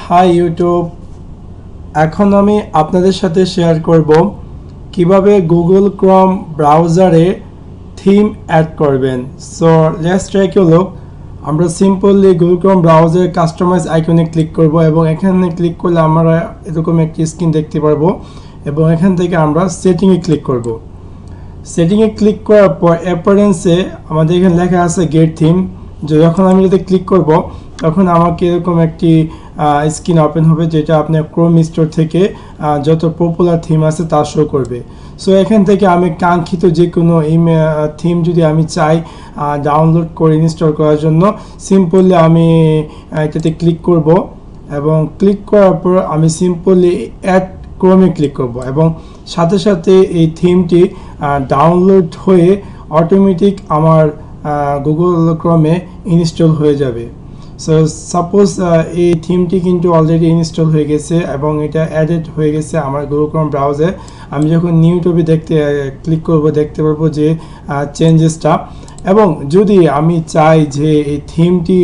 High YouTube, এখন আমি আপনাদের সাথে শেয়ার করব কিভাবে গুগল ক্রোম ব্রাউজারে থিম অ্যাড করবেন। So let's take a look. আমরা সিম্পলি গুগল ক্রোম ব্রাউজারে কাস্টমাইজ আইকনে ক্লিক করব এবং এখানে ক্লিক করলে আমরা এরকম একটি স্ক্রিন দেখতে পারবো এবং এখান থেকে আমরা সেটিংয়ে ক্লিক করব। সেটিংয়ে ক্লিক করার পর অ্যাপিয়ারেন্সে আমাদের এখানে লেখা আছে গেট থিম। যখন আমি এটাতে ক্লিক করব তখন আমাকে এরকম একটি স্ক্রিন ওপেন হবে, যেটা আপনার ক্রোম স্টোর থেকে যত পপুলার থিম আছে তা শো করবে। সো এখান থেকে আমি কাঙ্ক্ষিত যে কোনো থিম যদি আমি চাই ডাউনলোড করে ইনস্টল করার জন্য, সিম্পলি আমি এটাতে ক্লিক করব এবং ক্লিক করার পর আমি সিম্পলি অ্যাড ক্রোমে ক্লিক করব এবং সাথে সাথে এই থিমটি ডাউনলোড হয়ে অটোমেটিক আমার গুগল ক্রোমে ইনস্টল হয়ে যাবে। সো সাপোজ এই থিমটি কিন্তু অলরেডি ইনস্টল হয়ে গেছে এবং এটা অ্যাডেড হয়ে গেছে আমার গুগল ক্রোম ব্রাউজারে। আমি যখন ইউটিউবে ক্লিক করব দেখতে পারবো যে চেঞ্জেসটা। এবং যদি আমি চাই যে এই থিমটি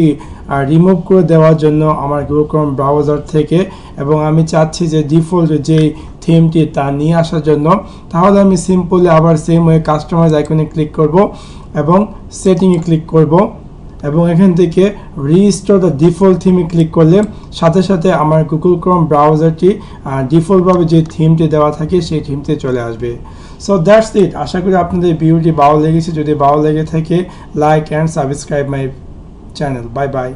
রিমুভ করে দেওয়ার জন্য আমার গুগল ক্রোম ব্রাউজার থেকে, এবং আমি চাচ্ছি যে ডিফল্ট যে থিমটি তা নিয়ে আসার জন্য, তাহলে আমি সিম্পলি আবার সেম ওয়ে কাস্টমাইজ আইকনে ক্লিক করব এবং সেটিংয়ে ক্লিক করব এবং এখান থেকে রিস্টোর দ্য ডিফল্ট থিমে ক্লিক করলে সাথে সাথে আমার গুগল ক্রোম ব্রাউজারটি ডিফল্টভাবে যে থিমটি দেওয়া থাকে সেই থিমতে চলে আসবে। So that's it. আশা করি আপনাদের ভিডিওটি ভালো লেগেছে। যদি ভালো লেগে থাকে, like and subscribe my channel. Bye bye.